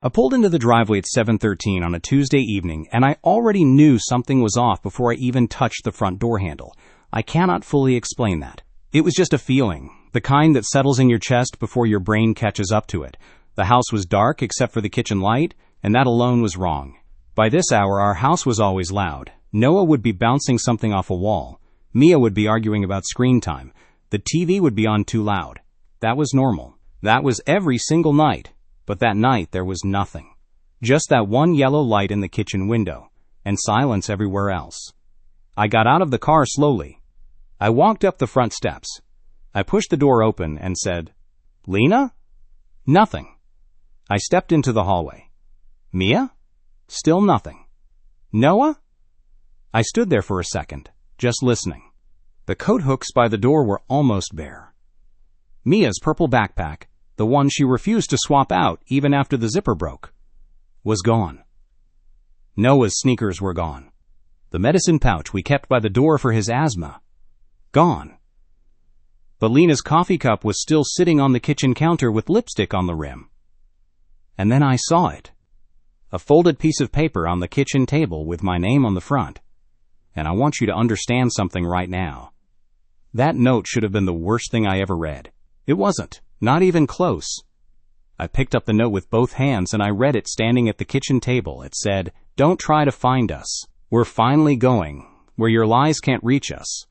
I pulled into the driveway at 7:13 on a Tuesday evening, and I already knew something was off before I even touched the front door handle. I cannot fully explain that. It was just a feeling, the kind that settles in your chest before your brain catches up to it. The house was dark except for the kitchen light, and that alone was wrong. By this hour, our house was always loud. Noah would be bouncing something off a wall. Mia would be arguing about screen time. The TV would be on too loud. That was normal. That was every single night. But that night, there was nothing. Just that one yellow light in the kitchen window, and silence everywhere else. I got out of the car slowly. I walked up the front steps. I pushed the door open and said, "Lena?" Nothing. I stepped into the hallway. "Mia?" Still nothing. "Noah?" I stood there for a second, just listening. The coat hooks by the door were almost bare. Mia's purple backpack, the one she refused to swap out even after the zipper broke, was gone. Noah's sneakers were gone. The medicine pouch we kept by the door for his asthma, gone. But Lena's coffee cup was still sitting on the kitchen counter with lipstick on the rim. And then I saw it. A folded piece of paper on the kitchen table with my name on the front. And I want you to understand something right now. That note should have been the worst thing I ever read. It wasn't, not even close. I picked up the note with both hands and I read it standing at the kitchen table. It said, "Don't try to find us. We're finally going where your lies can't reach us.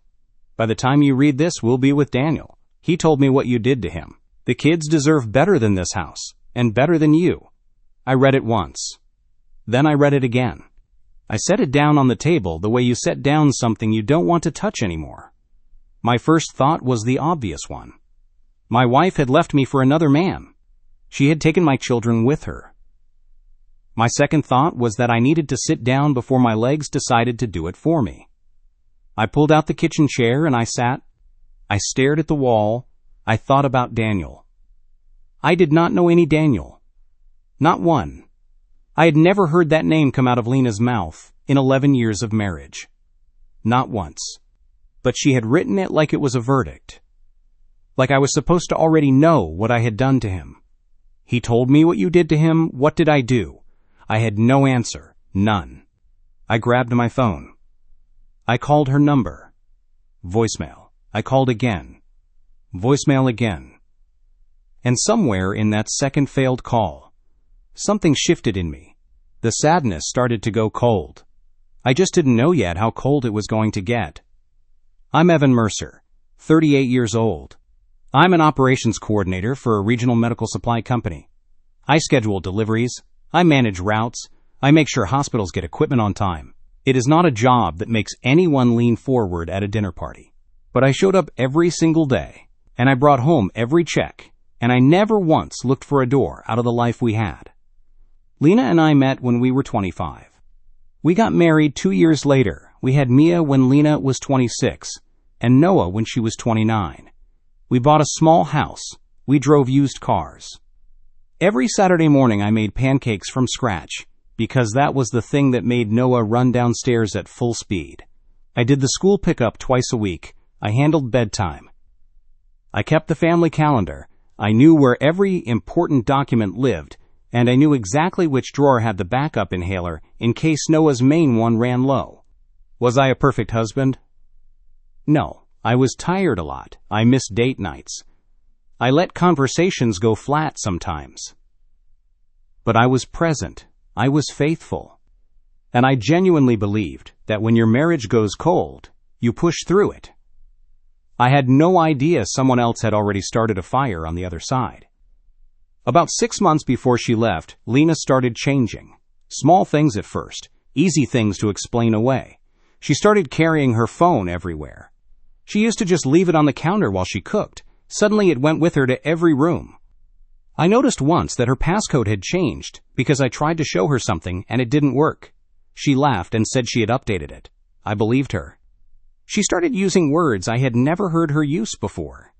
By the time you read this, we'll be with Daniel. He told me what you did to him. The kids deserve better than this house, and better than you." I read it once. Then I read it again. I set it down on the table the way you set down something you don't want to touch anymore. My first thought was the obvious one. My wife had left me for another man. She had taken my children with her. My second thought was that I needed to sit down before my legs decided to do it for me. I pulled out the kitchen chair and I sat. I stared at the wall. I thought about Daniel. I did not know any Daniel. Not one. I had never heard that name come out of Lena's mouth in 11 years of marriage. Not once. But she had written it like it was a verdict. Like I was supposed to already know what I had done to him. "He told me what you did to him. What did I do?" I had no answer. None. I grabbed my phone. I called her number. Voicemail. I called again. Voicemail again. And somewhere in that second failed call, something shifted in me. The sadness started to go cold. I just didn't know yet how cold it was going to get. I'm Evan Mercer, 38 years old. I'm an operations coordinator for a regional medical supply company. I schedule deliveries. I manage routes. I make sure hospitals get equipment on time. It is not a job that makes anyone lean forward at a dinner party. But I showed up every single day, and I brought home every check, and I never once looked for a door out of the life we had. Lena and I met when we were 25. We got married 2 years later. We had Mia when Lena was 26, and Noah when she was 29. We bought a small house. We drove used cars. Every Saturday morning I made pancakes from scratch, because that was the thing that made Noah run downstairs at full speed. I did the school pickup twice a week. I handled bedtime. I kept the family calendar. I knew where every important document lived, and I knew exactly which drawer had the backup inhaler in case Noah's main one ran low. Was I a perfect husband? No. I was tired a lot. I missed date nights. I let conversations go flat sometimes. But I was present. I was faithful. And I genuinely believed that when your marriage goes cold, you push through it. I had no idea someone else had already started a fire on the other side. About 6 months before she left, Lena started changing. Small things at first, easy things to explain away. She started carrying her phone everywhere. She used to just leave it on the counter while she cooked. Suddenly it went with her to every room. I noticed once that her passcode had changed because I tried to show her something and it didn't work. She laughed and said she had updated it. I believed her. She started using words I had never heard her use before.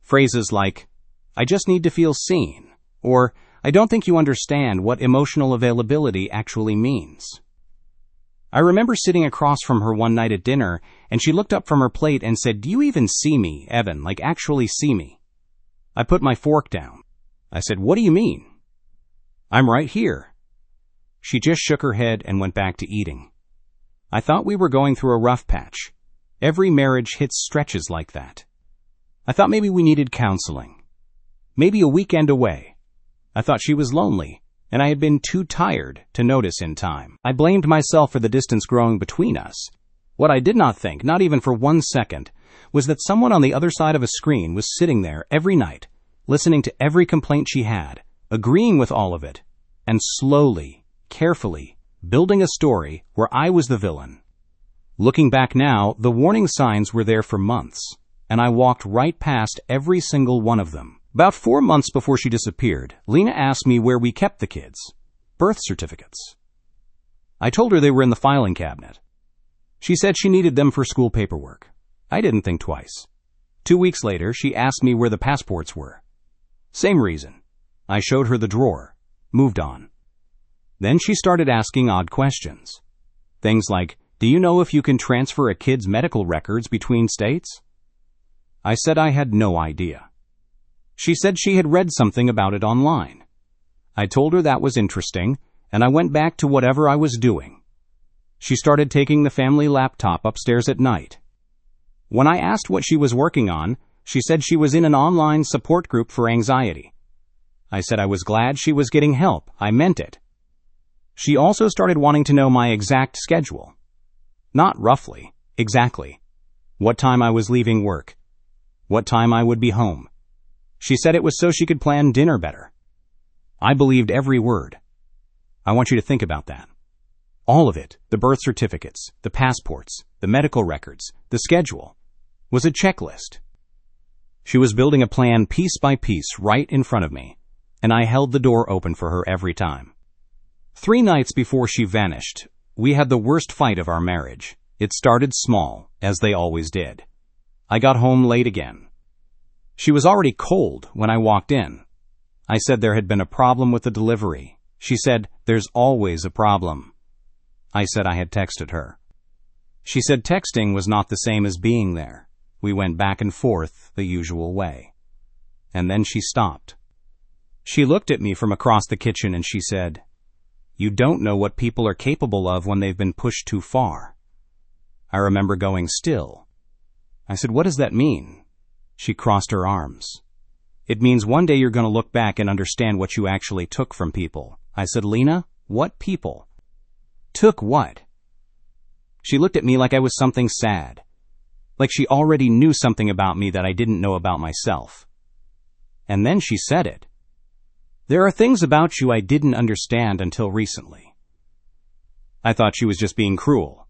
Phrases like, "I just need to feel seen," or "I don't think you understand what emotional availability actually means." I remember sitting across from her one night at dinner, and she looked up from her plate and said, "Do you even see me, Evan, like actually see me?" I put my fork down. I said, "What do you mean?" I'm right here. She just shook her head and went back to eating. I thought we were going through a rough patch. Every marriage hits stretches like that. I thought maybe we needed counseling. Maybe a weekend away. I thought she was lonely, and I had been too tired to notice in time. I blamed myself for the distance growing between us. What I did not think, not even for 1 second, was that someone on the other side of a screen was sitting there every night, listening to every complaint she had, agreeing with all of it, and slowly, carefully, building a story where I was the villain. Looking back now, the warning signs were there for months, and I walked right past every single one of them. About 4 months before she disappeared, Lena asked me where we kept the kids' birth certificates. I told her they were in the filing cabinet. She said she needed them for school paperwork. I didn't think twice. 2 weeks later, she asked me where the passports were. Same reason. I showed her the drawer. Moved on. Then she started asking odd questions. Things like, do you know if you can transfer a kid's medical records between states? I said I had no idea. She said she had read something about it online. I told her that was interesting, and I went back to whatever I was doing. She started taking the family laptop upstairs at night. When I asked what she was working on, she said she was in an online support group for anxiety. I said I was glad she was getting help. I meant it. She also started wanting to know my exact schedule. Not roughly, exactly. What time I was leaving work. What time I would be home. She said it was so she could plan dinner better. I believed every word. I want you to think about that. All of it, the birth certificates, the passports, the medical records, the schedule, was a checklist. She was building a plan piece by piece right in front of me, and I held the door open for her every time. 3 nights before she vanished, we had the worst fight of our marriage. It started small, as they always did. I got home late again. She was already cold when I walked in. I said there had been a problem with the delivery. She said, there's always a problem. I said I had texted her. She said texting was not the same as being there. We went back and forth the usual way. And then she stopped. She looked at me from across the kitchen and she said, you don't know what people are capable of when they've been pushed too far. I remember going still. I said, what does that mean? She crossed her arms. It means one day you're going to look back and understand what you actually took from people. I said, Lena, what people? Took what? She looked at me like I was something sad. Like she already knew something about me that I didn't know about myself. And then she said it. There are things about you I didn't understand until recently. I thought she was just being cruel.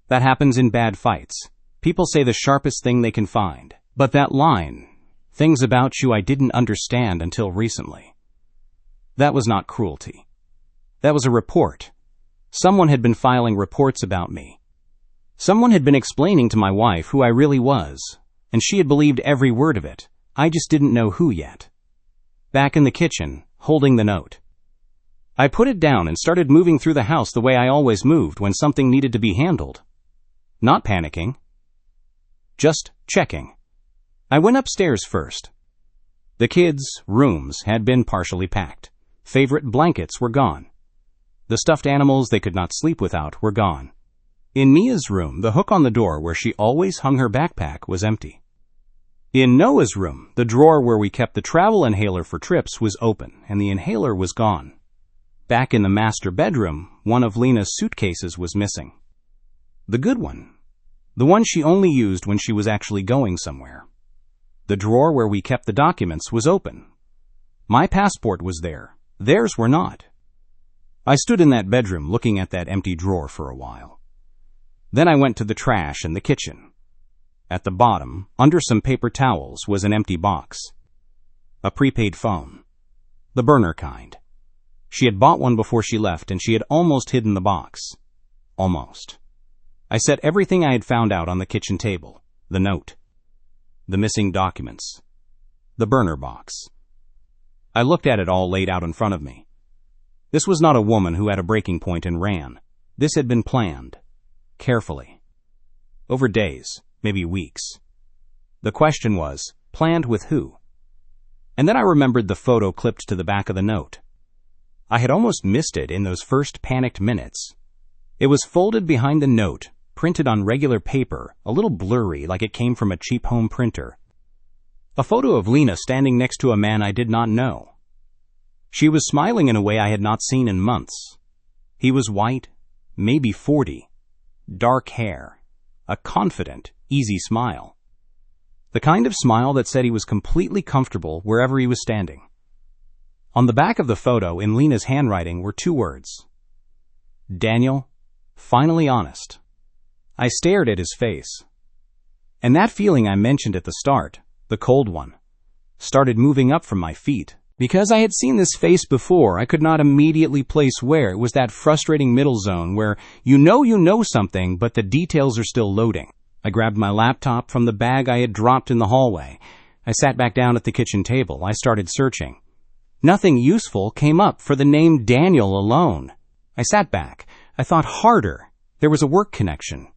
That happens in bad fights. People say the sharpest thing they can find. But that line, things about you I didn't understand until recently, that was not cruelty. That was a report. Someone had been filing reports about me. Someone had been explaining to my wife who I really was, and she had believed every word of it. I just didn't know who yet. Back in the kitchen, holding the note. I put it down and started moving through the house the way I always moved when something needed to be handled. Not panicking. Just checking. I went upstairs first. The kids' rooms had been partially packed. Favorite blankets were gone. The stuffed animals they could not sleep without were gone. In Mia's room, the hook on the door where she always hung her backpack was empty. In Noah's room, the drawer where we kept the travel inhaler for trips was open, and the inhaler was gone. Back in the master bedroom, one of Lena's suitcases was missing. The good one. The one she only used when she was actually going somewhere. The drawer where we kept the documents was open. My passport was there. Theirs were not. I stood in that bedroom looking at that empty drawer for a while. Then I went to the trash in the kitchen. At the bottom, under some paper towels, was an empty box. A prepaid phone. The burner kind. She had bought one before she left, and she had almost hidden the box. Almost. I set everything I had found out on the kitchen table. The note. The missing documents. The burner box. I looked at it all laid out in front of me. This was not a woman who had a breaking point and ran. This had been planned. Carefully. Over days, maybe weeks. The question was, planned with who? And then I remembered the photo clipped to the back of the note. I had almost missed it in those first panicked minutes. It was folded behind the note, printed on regular paper, a little blurry like it came from a cheap home printer. A photo of Lena standing next to a man I did not know. She was smiling in a way I had not seen in months. He was white, maybe 40, dark hair, a confident, easy smile. The kind of smile that said he was completely comfortable wherever he was standing. On the back of the photo, in Lena's handwriting, were 2 words. Daniel, finally honest. I stared at his face. And that feeling I mentioned at the start, the cold one, started moving up from my feet. Because I had seen this face before, I could not immediately place where. It was that frustrating middle zone where you know something, but the details are still loading. I grabbed my laptop from the bag I had dropped in the hallway. I sat back down at the kitchen table. I started searching. Nothing useful came up for the name Daniel alone. I sat back. I thought harder. There was a work connection.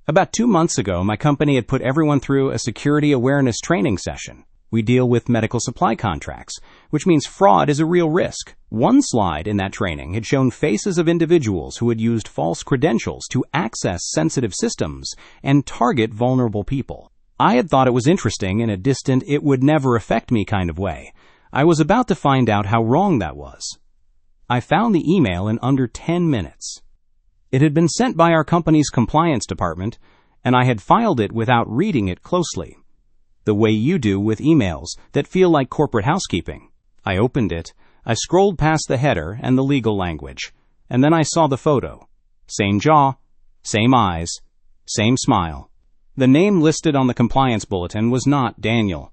About 2 months ago, my company had put everyone through a security awareness training session. We deal with medical supply contracts, which means fraud is a real risk. One slide in that training had shown faces of individuals who had used false credentials to access sensitive systems and target vulnerable people. I had thought it was interesting in a distant, it would never affect me kind of way. I was about to find out how wrong that was. I found the email in under 10 minutes. It had been sent by our company's compliance department, and I had filed it without reading it closely. The way you do with emails that feel like corporate housekeeping. I opened it, I scrolled past the header and the legal language, and then I saw the photo. Same jaw, same eyes, same smile. The name listed on the compliance bulletin was not Daniel.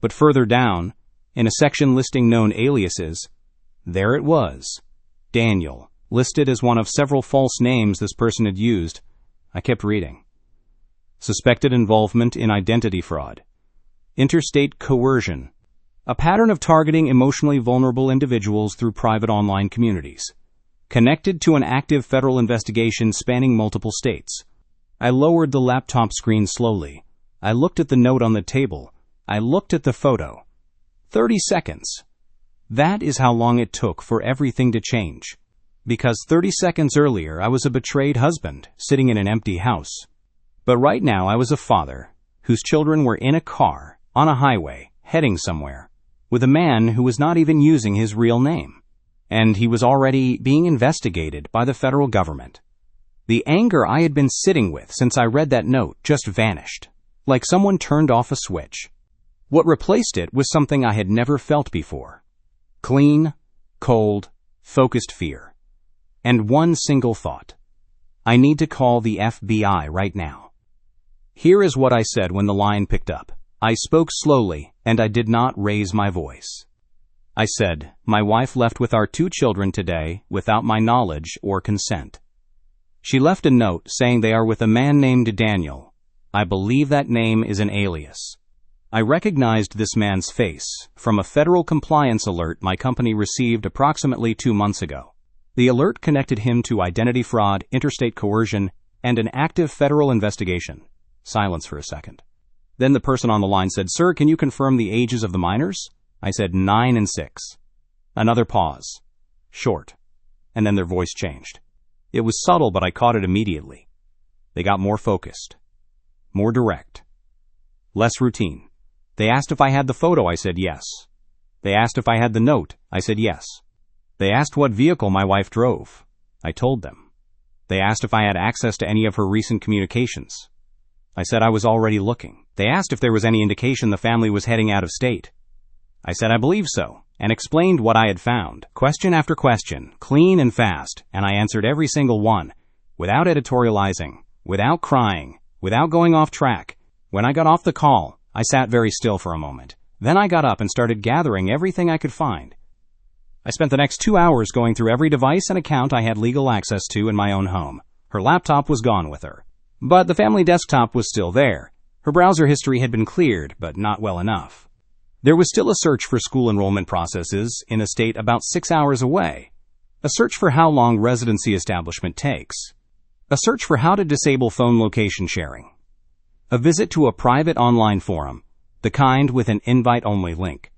But further down, in a section listing known aliases, there it was, Daniel, listed as one of several false names this person had used. I kept reading. Suspected involvement in identity fraud. Interstate coercion. A pattern of targeting emotionally vulnerable individuals through private online communities. Connected to an active federal investigation spanning multiple states. I lowered the laptop screen slowly. I looked at the note on the table. I looked at the photo. 30 seconds. That is how long it took for everything to change. Because 30 seconds earlier, I was a betrayed husband sitting in an empty house. But right now I was a father whose children were in a car, on a highway, heading somewhere, with a man who was not even using his real name. And he was already being investigated by the federal government. The anger I had been sitting with since I read that note just vanished, like someone turned off a switch. What replaced it was something I had never felt before. Clean, cold, focused fear. And one single thought. I need to call the FBI right now. Here is what I said when the line picked up. I spoke slowly, and I did not raise my voice. I said, my wife left with our 2 children today without my knowledge or consent. She left a note saying they are with a man named Daniel. I believe that name is an alias. I recognized this man's face from a federal compliance alert my company received approximately 2 months ago. The alert connected him to identity fraud, interstate coercion, and an active federal investigation. Silence for a second. Then the person on the line said, Sir, can you confirm the ages of the minors? I said 9 and 6. Another pause. Short. And then their voice changed. It was subtle, but I caught it immediately. They got more focused. More direct. Less routine. They asked if I had the photo. I said yes. They asked if I had the note. I said yes. They asked what vehicle my wife drove. I told them. They asked if I had access to any of her recent communications. I said I was already looking. They asked if there was any indication the family was heading out of state. I said I believe so, and explained what I had found, question after question, clean and fast, and I answered every single one, without editorializing, without crying, without going off track. When I got off the call, I sat very still for a moment. Then I got up and started gathering everything I could find. I spent the next 2 hours going through every device and account I had legal access to in my own home. Her laptop was gone with her. But the family desktop was still there. Her browser history had been cleared, but not well enough. There was still a search for school enrollment processes in a state about 6 hours away. A search for how long residency establishment takes. A search for how to disable phone location sharing. A visit to a private online forum, the kind with an invite-only link,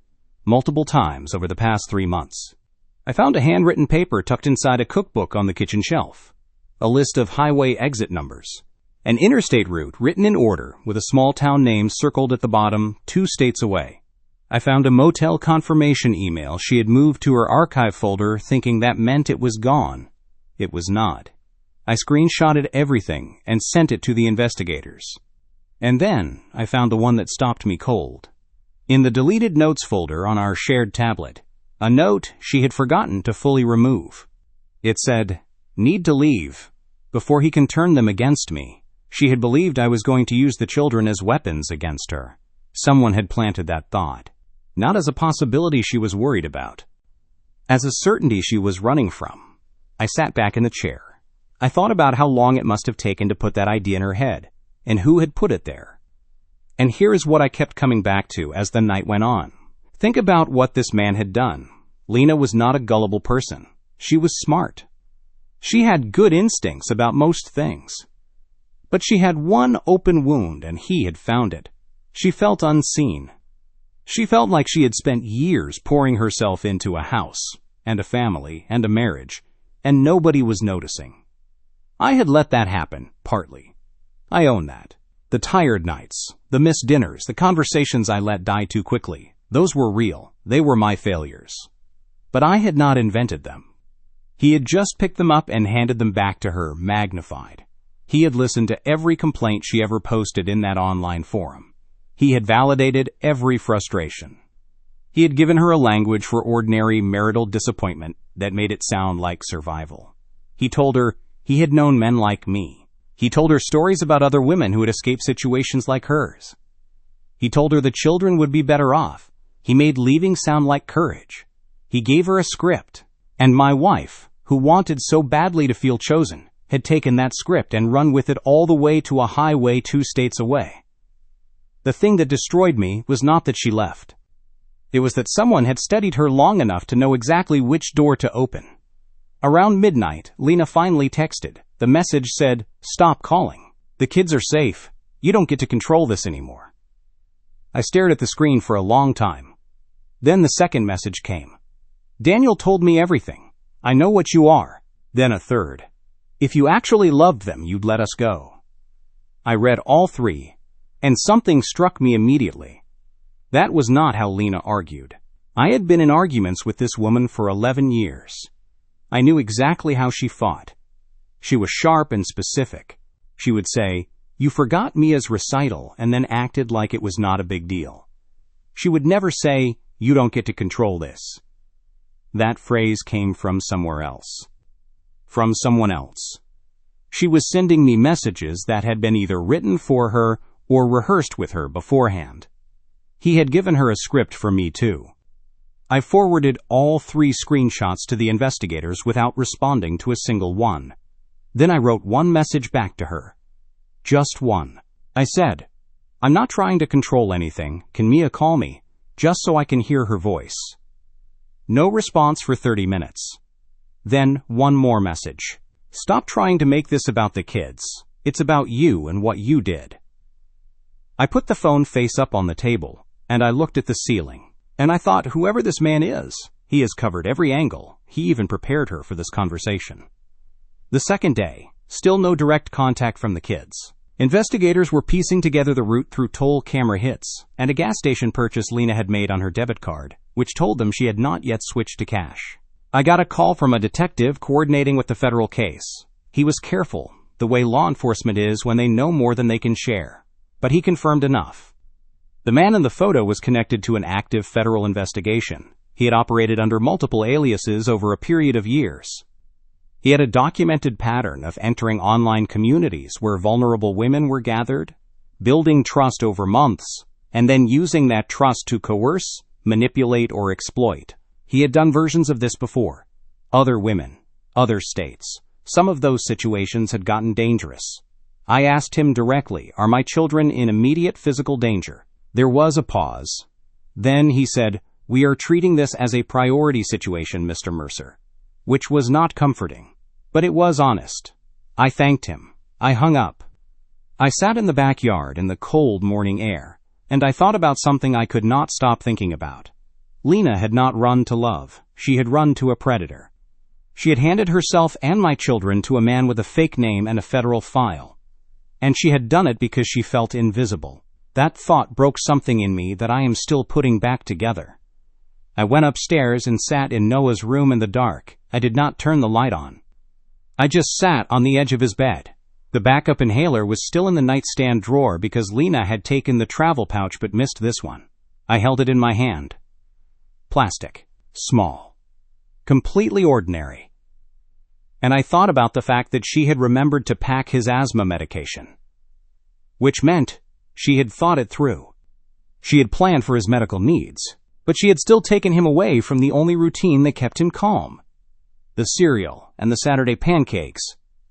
multiple times over the past 3 months. I found a handwritten paper tucked inside a cookbook on the kitchen shelf, a list of highway exit numbers, an interstate route written in order with a small town name circled at the bottom 2 states away. I found a motel confirmation email she had moved to her archive folder thinking that meant it was gone. It was not. I screenshotted everything and sent it to the investigators. And then I found the one that stopped me cold. In the deleted notes folder on our shared tablet, a note she had forgotten to fully remove. It said, "Need to leave. Before he can turn them against me." She had believed I was going to use the children as weapons against her. Someone had planted that thought. Not as a possibility she was worried about. As a certainty she was running from. I sat back in the chair. I thought about how long it must have taken to put that idea in her head, and who had put it there. And here is what I kept coming back to as the night went on. Think about what this man had done. Lena was not a gullible person. She was smart. She had good instincts about most things. But she had one open wound, and he had found it. She felt unseen. She felt like she had spent years pouring herself into a house, and a family, and a marriage, and nobody was noticing. I had let that happen, partly. I own that. The tired nights, the missed dinners, the conversations I let die too quickly, those were real. They were my failures. But I had not invented them. He had just picked them up and handed them back to her, magnified. He had listened to every complaint she ever posted in that online forum. He had validated every frustration. He had given her a language for ordinary marital disappointment that made it sound like survival. He told her he had known men like me. He told her stories about other women who had escaped situations like hers. He told her the children would be better off. He made leaving sound like courage. He gave her a script. And my wife, who wanted so badly to feel chosen, had taken that script and run with it all the way to a highway 2 states away. The thing that destroyed me was not that she left. It was that someone had studied her long enough to know exactly which door to open. Around midnight, Lena finally texted. The message said, "Stop calling. The kids are safe. You don't get to control this anymore." I stared at the screen for a long time. Then the second message came. "Daniel told me everything. I know what you are." Then a third. "If you actually loved them, you'd let us go." I read all 3, and something struck me immediately. That was not how Lena argued. I had been in arguments with this woman for 11 years. I knew exactly how she fought. She was sharp and specific. She would say, "You forgot Mia's recital," and then acted like it was not a big deal. She would never say, "You don't get to control this." That phrase came from somewhere else. From someone else. She was sending me messages that had been either written for her or rehearsed with her beforehand. He had given her a script for me too. I forwarded all 3 screenshots to the investigators without responding to a single one. Then I wrote one message back to her. Just one. I said, "I'm not trying to control anything. Can Mia call me? Just so I can hear her voice." No response for 30 minutes. Then one more message. "Stop trying to make this about the kids. It's about you and what you did." I put the phone face up on the table, and I looked at the ceiling. And I thought, whoever this man is, he has covered every angle. He even prepared her for this conversation. The second day, still no direct contact from the kids. Investigators were piecing together the route through toll camera hits and a gas station purchase Lena had made on her debit card, which told them she had not yet switched to cash. I got a call from a detective coordinating with the federal case. He was careful, the way law enforcement is when they know more than they can share. But he confirmed enough. The man in the photo was connected to an active federal investigation. He had operated under multiple aliases over a period of years. He had a documented pattern of entering online communities where vulnerable women were gathered, building trust over months, and then using that trust to coerce, manipulate, or exploit. He had done versions of this before. Other women, other states. Some of those situations had gotten dangerous. I asked him directly, "Are my children in immediate physical danger?" There was a pause. Then he said, "We are treating this as a priority situation, Mr. Mercer," which was not comforting, but it was honest. I thanked him. I hung up. I sat in the backyard in the cold morning air, and I thought about something I could not stop thinking about. Lena had not run to love. She had run to a predator. She had handed herself and my children to a man with a fake name and a federal file. And she had done it because she felt invisible. That thought broke something in me that I am still putting back together. I went upstairs and sat in Noah's room in the dark. I did not turn the light on. I just sat on the edge of his bed. The backup inhaler was still in the nightstand drawer because Lena had taken the travel pouch but missed this one. I held it in my hand. Plastic. Small. Completely ordinary. And I thought about the fact that she had remembered to pack his asthma medication. Which meant she had thought it through. She had planned for his medical needs, but she had still taken him away from the only routine that kept him calm. The cereal and the Saturday pancakes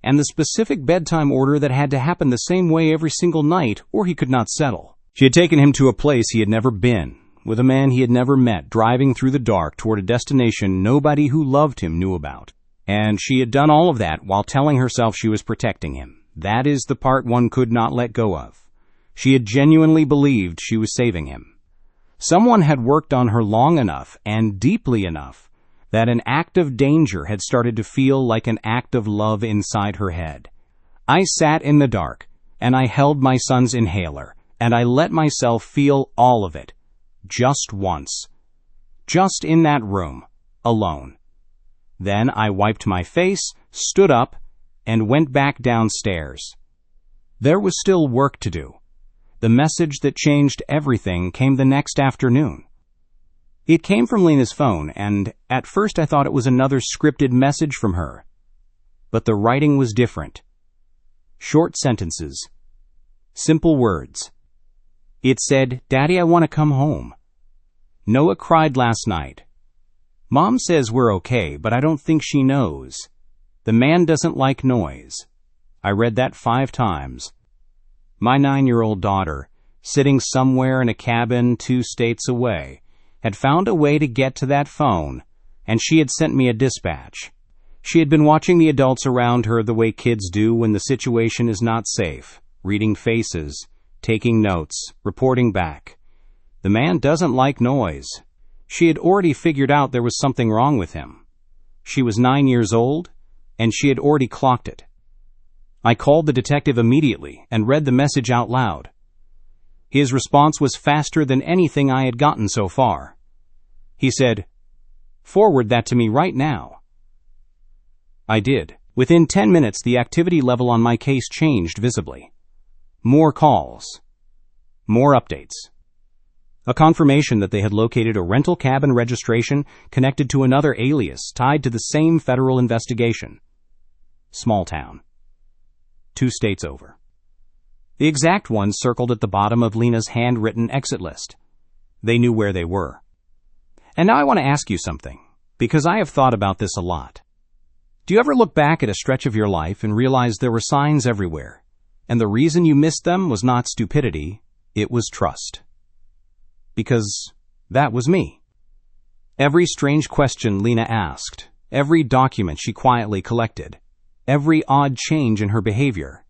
and the specific bedtime order that had to happen the same way every single night or he could not settle. She had taken him to a place he had never been, with a man he had never met, driving through the dark toward a destination nobody who loved him knew about. And she had done all of that while telling herself she was protecting him. That is the part one could not let go of. She had genuinely believed she was saving him. Someone had worked on her long enough and deeply enough that an act of danger had started to feel like an act of love inside her head. I sat in the dark, and I held my son's inhaler, and I let myself feel all of it. Just once. Just in that room. Alone. Then I wiped my face, stood up, and went back downstairs. There was still work to do. The message that changed everything came the next afternoon. It came from Lena's phone, and at first I thought it was another scripted message from her. But the writing was different. Short sentences. Simple words. It said, "Daddy, I want to come home. Noah cried last night. Mom says we're okay, but I don't think she knows. The man doesn't like noise." I read that 5 times. My 9-year-old daughter, sitting somewhere in a cabin 2 states away, had found a way to get to that phone, and she had sent me a dispatch. She had been watching the adults around her the way kids do when the situation is not safe, reading faces, taking notes, reporting back. The man doesn't like noise. She had already figured out there was something wrong with him. She was 9 years old, and she had already clocked it. I called the detective immediately and read the message out loud. His response was faster than anything I had gotten so far. He said, "Forward that to me right now." I did. Within 10 minutes, the activity level on my case changed visibly. More calls. More updates. A confirmation that they had located a rental cabin registration connected to another alias tied to the same federal investigation. Small town. 2 states over. The exact ones circled at the bottom of Lena's handwritten exit list. They knew where they were. And now I want to ask you something, because I have thought about this a lot. Do you ever look back at a stretch of your life and realize there were signs everywhere, and the reason you missed them was not stupidity, it was trust? Because that was me. Every strange question Lena asked, every document she quietly collected, every odd change in her behavior.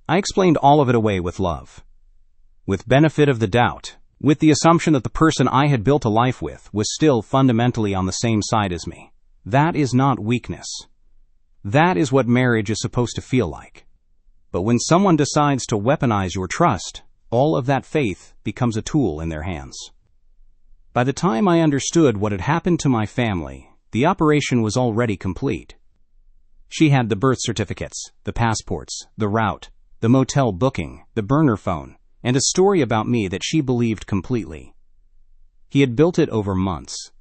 I explained all of it away with love, with benefit of the doubt, with the assumption that the person I had built a life with was still fundamentally on the same side as me. That is not weakness. That is what marriage is supposed to feel like. But when someone decides to weaponize your trust, all of that faith becomes a tool in their hands. By the time I understood what had happened to my family, the operation was already complete. She had the birth certificates, the passports, the route, the motel booking, the burner phone, and a story about me that she believed completely. He had built it over months.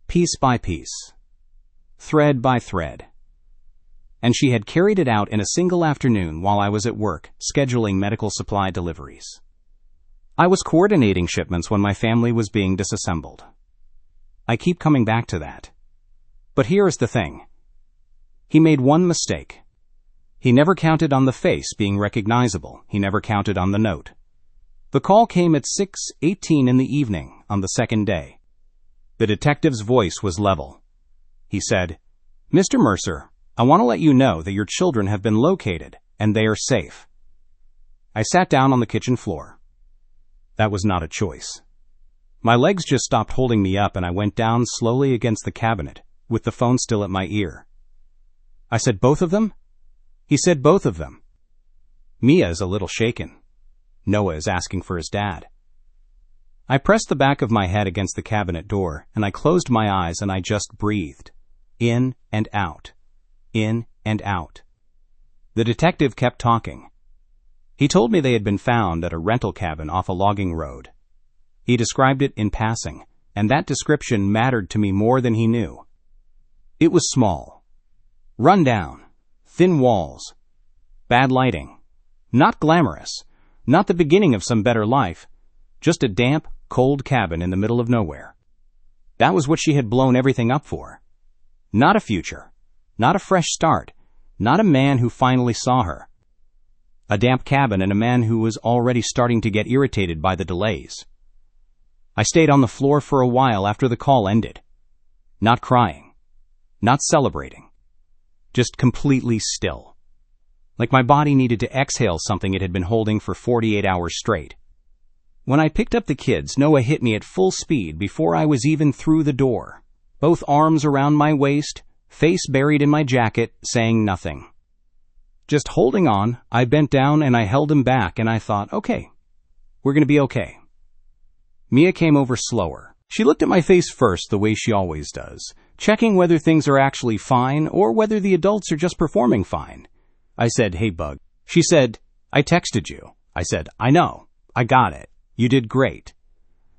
Piece by piece. Thread by thread. And she had carried it out in a single afternoon while I was at work, scheduling medical supply deliveries. I was coordinating shipments when my family was being disassembled. I keep coming back to that. But here is the thing. He made one mistake. He never counted on the face being recognizable. He never counted on the note. The call came at 6:18 in the evening on the second day. The detective's voice was level. He said, "Mr. Mercer, I want to let you know that your children have been located, and they are safe." I sat down on the kitchen floor. That was not a choice. My legs just stopped holding me up and I went down slowly against the cabinet, with the phone still at my ear. I said, "Both of them?" He said, "Both of them." Mia is a little shaken. Noah is asking for his dad. I pressed the back of my head against the cabinet door, and I closed my eyes and I just breathed. In and out. In and out. The detective kept talking. He told me they had been found at a rental cabin off a logging road. He described it in passing, and that description mattered to me more than he knew. It was small. Run down. Thin walls. Bad lighting. Not glamorous. Not the beginning of some better life. Just a damp, cold cabin in the middle of nowhere. That was what she had blown everything up for. Not a future. Not a fresh start. Not a man who finally saw her. A damp cabin and a man who was already starting to get irritated by the delays. I stayed on the floor for a while after the call ended. Not crying. Not celebrating. Just completely still. Like my body needed to exhale something it had been holding for 48 hours straight. When I picked up the kids, Noah hit me at full speed before I was even through the door. Both arms around my waist, face buried in my jacket, saying nothing. Just holding on, I bent down and I held him back and I thought, okay, we're going to be okay. Mia came over slower. She looked at my face first the way she always does, checking whether things are actually fine or whether the adults are just performing fine. I said, "Hey, Bug." She said, "I texted you." I said, "I know. I got it. You did great."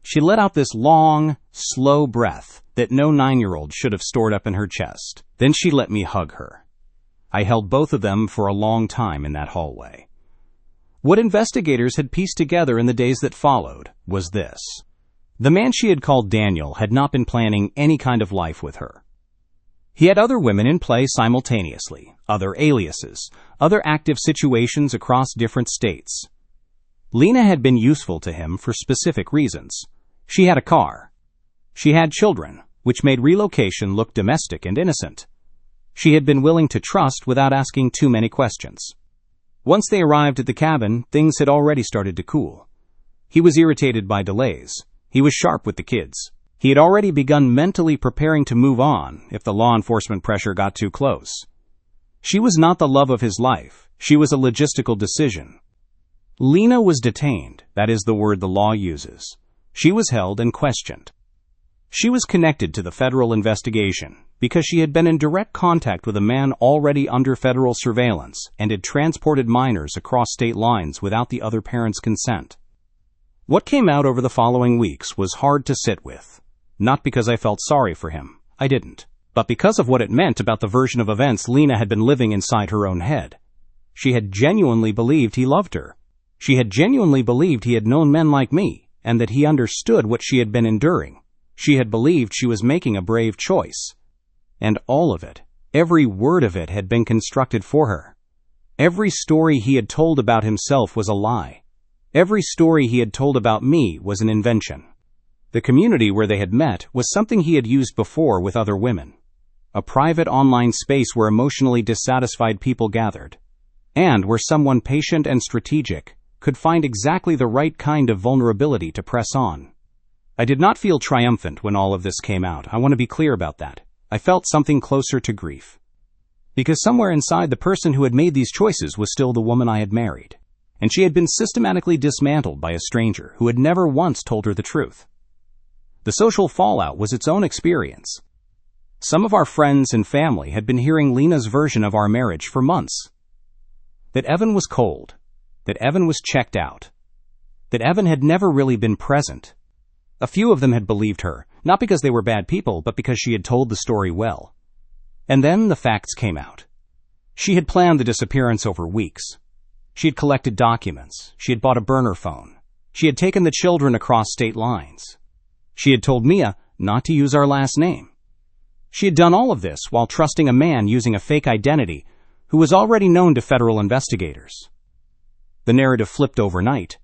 She let out this long, slow breath that no 9-year-old should have stored up in her chest. Then she let me hug her. I held both of them for a long time in that hallway. What investigators had pieced together in the days that followed was this. The man she had called Daniel had not been planning any kind of life with her. He had other women in play simultaneously, other aliases, other active situations across different states. Lena had been useful to him for specific reasons. She had a car. She had children, which made relocation look domestic and innocent. She had been willing to trust without asking too many questions. Once they arrived at the cabin, things had already started to cool. He was irritated by delays. He was sharp with the kids. He had already begun mentally preparing to move on if the law enforcement pressure got too close. She was not the love of his life. She was a logistical decision. Lena was detained, that is the word the law uses. She was held and questioned. She was connected to the federal investigation because she had been in direct contact with a man already under federal surveillance and had transported minors across state lines without the other parent's consent. What came out over the following weeks was hard to sit with. Not because I felt sorry for him. I didn't. But because of what it meant about the version of events Lena had been living inside her own head. She had genuinely believed he loved her. She had genuinely believed he had known men like me, and that he understood what she had been enduring. She had believed she was making a brave choice. And all of it, every word of it had been constructed for her. Every story he had told about himself was a lie. Every story he had told about me was an invention. The community where they had met was something he had used before with other women. A private online space where emotionally dissatisfied people gathered. And where someone patient and strategic could find exactly the right kind of vulnerability to press on. I did not feel triumphant when all of this came out. I want to be clear about that. I felt something closer to grief. Because somewhere inside, the person who had made these choices was still the woman I had married. And she had been systematically dismantled by a stranger who had never once told her the truth. The social fallout was its own experience. Some of our friends and family had been hearing Lena's version of our marriage for months. That Evan was cold. That Evan was checked out. That Evan had never really been present. A few of them had believed her, not because they were bad people, but because she had told the story well. And then the facts came out. She had planned the disappearance over weeks. She had collected documents. She had bought a burner phone. She had taken the children across state lines. She had told Mia not to use our last name. She had done all of this while trusting a man using a fake identity who was already known to federal investigators. The narrative flipped overnight.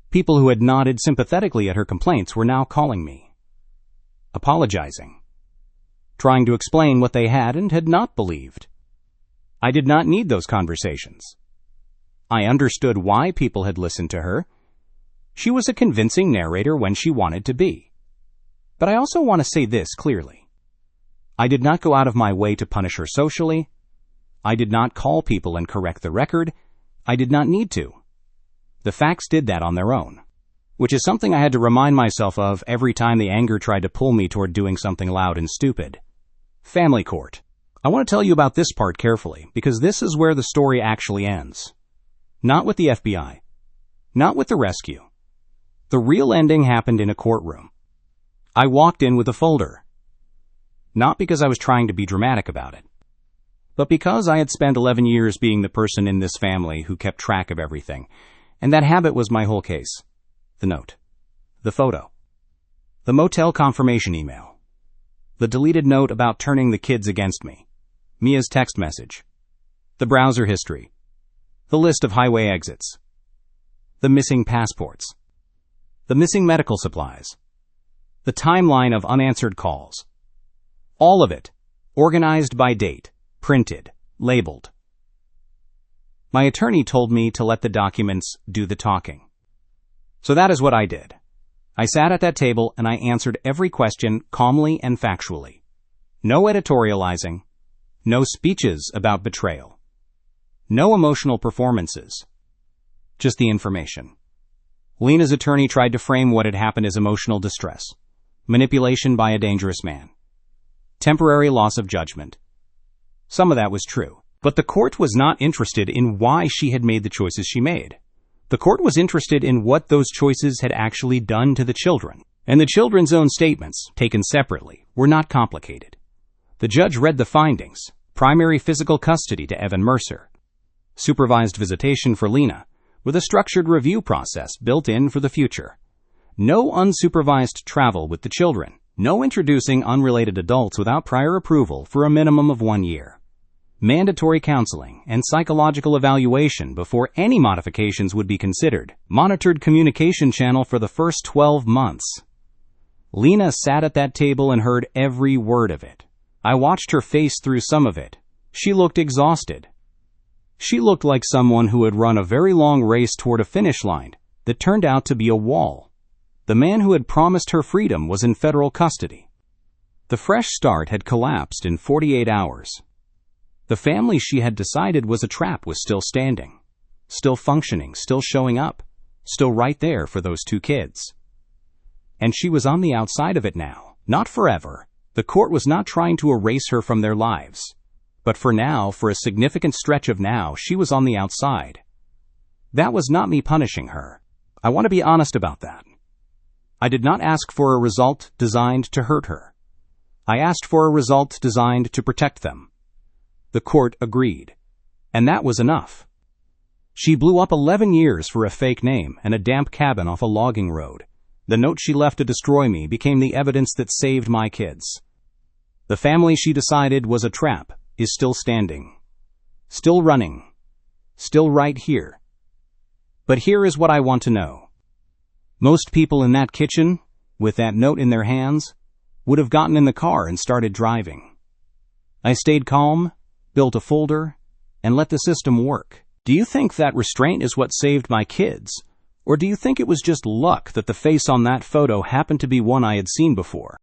People who had nodded sympathetically at her complaints were now calling me, apologizing, trying to explain what they had and had not believed. I did not need those conversations. I understood why people had listened to her. She was a convincing narrator when she wanted to be. But I also want to say this clearly. I did not go out of my way to punish her socially. I did not call people and correct the record. I did not need to. The facts did that on their own, which is something I had to remind myself of every time the anger tried to pull me toward doing something loud and stupid. Family court. I want to tell you about this part carefully, because this is where the story actually ends. Not with the FBI. Not with the rescue. The real ending happened in a courtroom. I walked in with a folder. Not because I was trying to be dramatic about it, but because I had spent 11 years being the person in this family who kept track of everything, and that habit was my whole case. The note. The photo. The motel confirmation email. The deleted note about turning the kids against me. Mia's text message. The browser history. The list of highway exits. The missing passports. The missing medical supplies. The timeline of unanswered calls. All of it, organized by date, printed, labeled. My attorney told me to let the documents do the talking. So that is what I did. I sat at that table and I answered every question calmly and factually. No editorializing. No speeches about betrayal. No emotional performances. Just the information. Lena's attorney tried to frame what had happened as emotional distress, manipulation by a dangerous man, temporary loss of judgment. Some of that was true, but the court was not interested in why she had made the choices she made. The court was interested in what those choices had actually done to the children, and the children's own statements, taken separately, were not complicated. The judge read the findings: primary physical custody to Evan Mercer, supervised visitation for Lena, with a structured review process built in for the future. No unsupervised travel with the children. No introducing unrelated adults without prior approval for a minimum of 1 year. Mandatory counseling and psychological evaluation before any modifications would be considered. Monitored communication channel for the first 12 months. Lena sat at that table and heard every word of it. I watched her face through some of it. She looked exhausted. She looked like someone who had run a very long race toward a finish line that turned out to be a wall. The man who had promised her freedom was in federal custody. The fresh start had collapsed in 48 hours. The family she had decided was a trap was still standing, still functioning, still showing up, still right there for those 2 kids. And she was on the outside of it now. Not forever. The court was not trying to erase her from their lives. But for now, for a significant stretch of now, she was on the outside. That was not me punishing her. I want to be honest about that. I did not ask for a result designed to hurt her. I asked for a result designed to protect them. The court agreed. And that was enough. She blew up 11 years for a fake name and a damp cabin off a logging road. The note she left to destroy me became the evidence that saved my kids. The family she decided was a trap is still standing, still running, still right here. But here is what I want to know. Most people in that kitchen, with that note in their hands, would have gotten in the car and started driving. I stayed calm, built a folder, and let the system work. Do you think that restraint is what saved my kids? Or do you think it was just luck that the face on that photo happened to be one I had seen before?